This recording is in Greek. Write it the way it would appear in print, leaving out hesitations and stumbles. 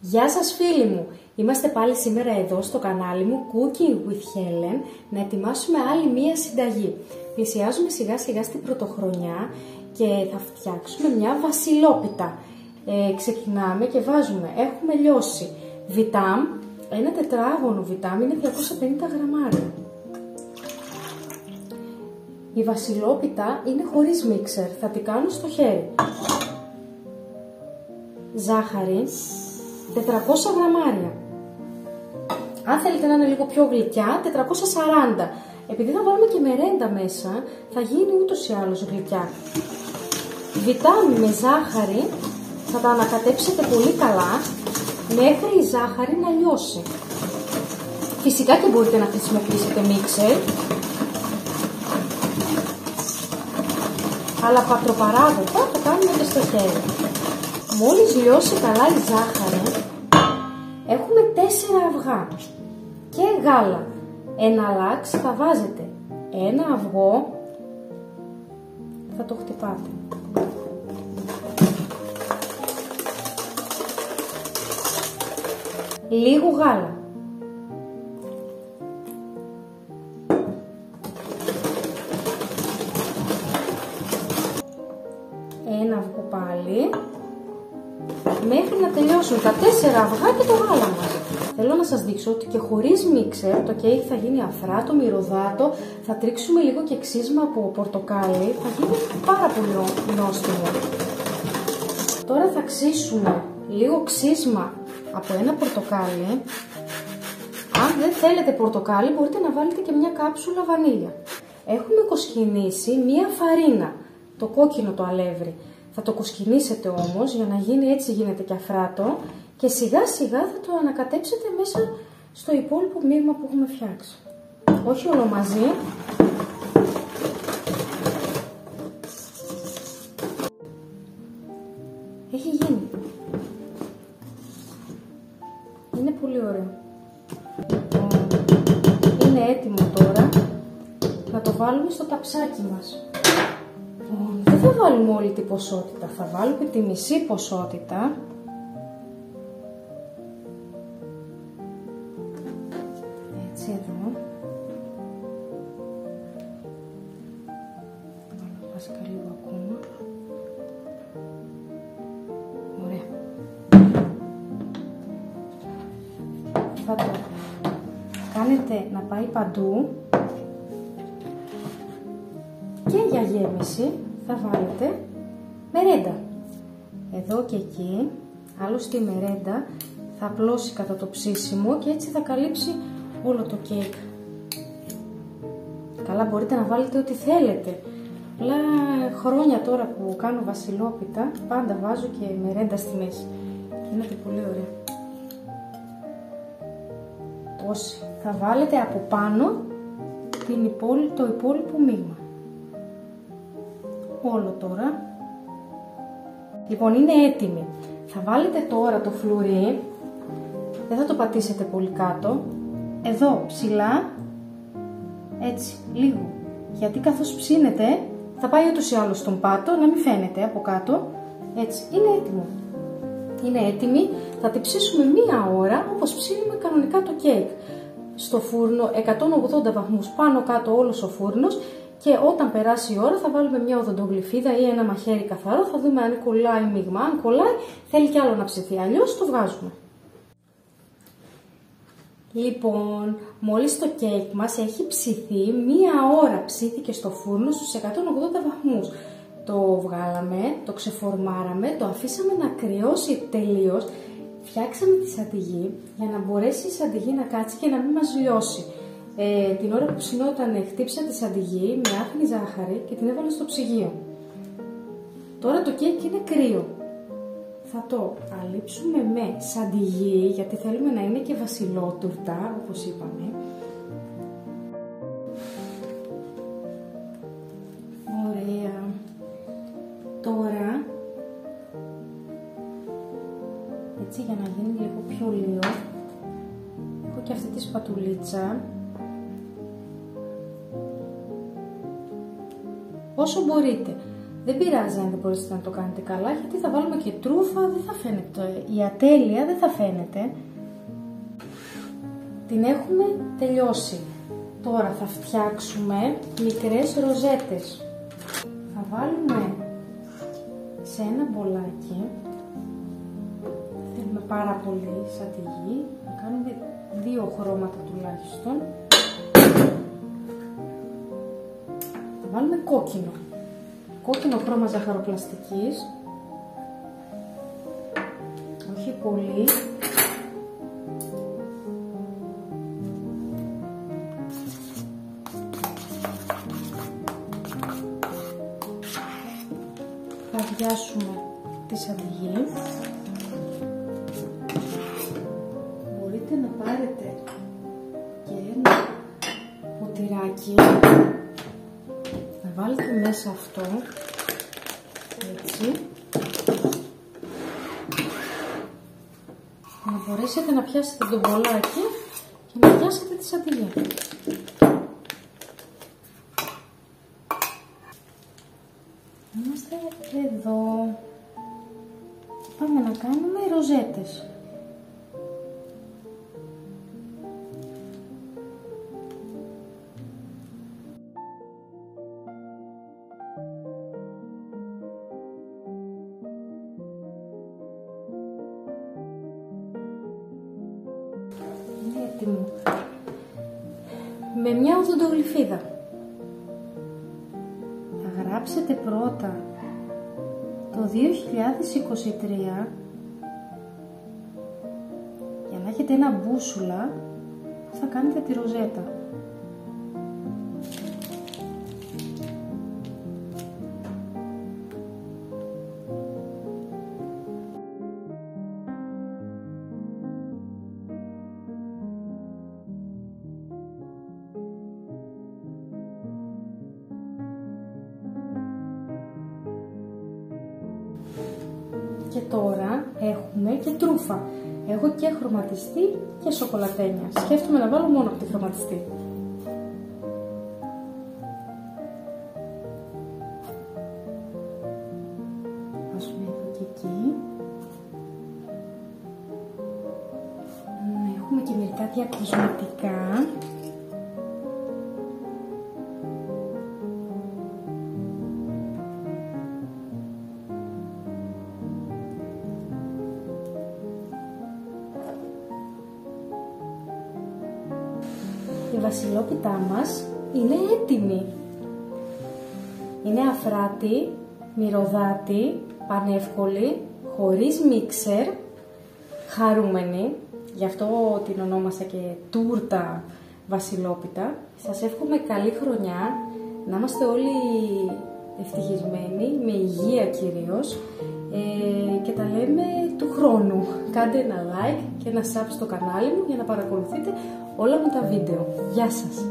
Γεια σας φίλοι μου! Είμαστε πάλι σήμερα εδώ στο κανάλι μου Cooking with Helen να ετοιμάσουμε άλλη μία συνταγή. Πλησιάζουμε σιγά σιγά στην πρωτοχρονιά και θα φτιάξουμε μια βασιλόπιτα. Ξεκινάμε και βάζουμε, έχουμε λιώσει βιτάμ, ένα τετράγωνο βιτάμ είναι 250 γραμμάρια. Η βασιλόπιτα είναι χωρίς μίξερ, θα την κάνω στο χέρι. Ζάχαρη, 400 γραμμάρια. Αν θέλετε να είναι λίγο πιο γλυκιά, 440. Επειδή θα βάλουμε και μερέντα μέσα, θα γίνει ούτως ή άλλως γλυκιά. Βιτάμι με ζάχαρη, θα τα ανακατέψετε πολύ καλά, μέχρι η ζάχαρη να λιώσει. Φυσικά και μπορείτε να χρησιμοποιήσετε μίξερ, αλλά πατροπαράδοτα το κάνουμε και στο χέρι. Μόλις λιώσει καλά η ζάχαρη, έχουμε 4 αυγά και γάλα. Ένα λάξ θα βάζετε ένα αυγό, θα το χτυπάτε. Λίγο γάλα. Ένα αυγό πάλι, μέχρι να τελειώσουν τα 4 αυγά και το γάλα μας. Θέλω να σας δείξω ότι και χωρίς μίξερ το κέικ θα γίνει αφράτο, μυρωδάτο, θα τρίξουμε λίγο και ξύσμα από πορτοκάλι, θα γίνει πάρα πολύ νόστιμο. Τώρα θα ξύσουμε λίγο ξύσμα από ένα πορτοκάλι. Αν δεν θέλετε πορτοκάλι μπορείτε να βάλετε και μια κάψουλα βανίλια. Έχουμε κοσκινήσει μία φαρίνα, το κόκκινο το αλεύρι. Θα το κοσκινήσετε όμως, για να γίνει έτσι γίνεται και αφράτο, και σιγά σιγά θα το ανακατέψετε μέσα στο υπόλοιπο μείγμα που έχουμε φτιάξει. Όχι όλο μαζί. Έχει γίνει. Είναι πολύ ωραίο. Είναι έτοιμο τώρα να το βάλουμε στο ταψάκι μας. Δεν θα βάλουμε όλη την ποσότητα, θα βάλουμε τη μισή ποσότητα. Έτσι εδώ. Βασικά λίγο ακόμα. Ωραία. Θα το κάνετε να πάει παντού. Και για γέμιση θα βάλετε μερέντα. Εδώ και εκεί, άλλωστε η μερέντα θα απλώσει κατά το ψήσιμο και έτσι θα καλύψει όλο το κέικ. Καλά, μπορείτε να βάλετε ό,τι θέλετε. Αλλά χρόνια τώρα που κάνω βασιλόπιτα, πάντα βάζω και μερέντα στη μέση. Είναι και πολύ ωραία. Τόση. Θα βάλετε από πάνω το υπόλοιπο μείγμα. Όλο τώρα. Λοιπόν, είναι έτοιμη. Θα βάλετε τώρα το φλουρί, δεν θα το πατήσετε πολύ κάτω, εδώ ψηλά, έτσι, λίγο, γιατί καθώς ψήνετε θα πάει ούτως ή άλλως στον πάτο, να μην φαίνεται από κάτω, έτσι, είναι έτοιμο. Είναι έτοιμη, θα τη ψήσουμε 1 ώρα όπως ψήνουμε κανονικά το κέικ. Στο φούρνο 180 βαθμούς, πάνω κάτω όλος ο φούρνος. Και όταν περάσει η ώρα θα βάλουμε μια οδοντογλυφίδα ή ένα μαχαίρι καθαρό, θα δούμε αν κολλάει μείγμα. Αν κολλάει, θέλει κι άλλο να ψηθεί, αλλιώς το βγάζουμε. Λοιπόν, μόλις το κέικ μας έχει ψηθεί, 1 ώρα ψήθηκε στο φούρνο στους 180 βαθμούς. Το βγάλαμε, το ξεφορμάραμε, το αφήσαμε να κρυώσει τελείως, φτιάξαμε τη σαντιγί για να μπορέσει η σαντιγί να κάτσει και να μην μας λιώσει. Την ώρα που ψινόταν χτύπησα τη σαντιγί με άφηνη ζάχαρη και την έβαλα στο ψυγείο. Τώρα το κέικ είναι κρύο. Θα το αλείψουμε με σαντιγί, γιατί θέλουμε να είναι και βασιλότουρτα, όπως είπαμε. Ωραία. Τώρα, έτσι για να γίνει λίγο πιο λίγο, έχω και αυτή τη σπατουλίτσα. Όσο μπορείτε Δεν πειράζει αν δεν μπορείτε να το κάνετε καλά, γιατί θα βάλουμε και τρούφα, δεν θα φαίνεται, η ατέλεια δεν θα φαίνεται. Την έχουμε τελειώσει. Τώρα θα φτιάξουμε μικρές ροζέτες. Θα βάλουμε σε ένα μπολάκι, θέλουμε πάρα πολύ σαν τη γη, να κάνουμε 2 χρώματα τουλάχιστον. Θα βάλουμε κόκκινο. Κόκκινο χρώμα ζαχαροπλαστικής, όχι πολύ. Θα αδειάσουμε τη σαντιγί. Μπορείτε να πάρετε και ένα ποτηράκι, να βάλετε μέσα αυτό, έτσι, να μπορέσετε να πιάσετε το μπολάκι και να πιάσετε τη σαντιγί. Είμαστε εδώ. Πάμε να κάνουμε ροζέτες. Είναι έτοιμο. Με μια οδοντογλυφίδα. Θα γράψετε πρώτα το 2023 για να έχετε ένα μπούσουλα που θα κάνετε τη ροζέτα. Και τώρα έχουμε και τρούφα. Έχω και χρωματιστή και σοκολατένια. Σκέφτομαι να βάλω μόνο από τη χρωματιστή. Βάζουμε εδώ και εκεί. Έχουμε και μερικά διακοσμητικά. Η βασιλόπιτά μας είναι έτοιμη. Είναι αφράτη, μυρωδάτη, πανεύκολη, χωρίς μίξερ, χαρούμενη. Γι' αυτό την ονόμασα και τούρτα βασιλόπιτα. Σας εύχομαι καλή χρονιά, να είμαστε όλοι ευτυχισμένοι, με υγεία κυρίως, και τα λέμε του χρόνου. Κάντε ένα like και ένα sub στο κανάλι μου για να παρακολουθείτε όλα μου τα βίντεο. Γεια σας!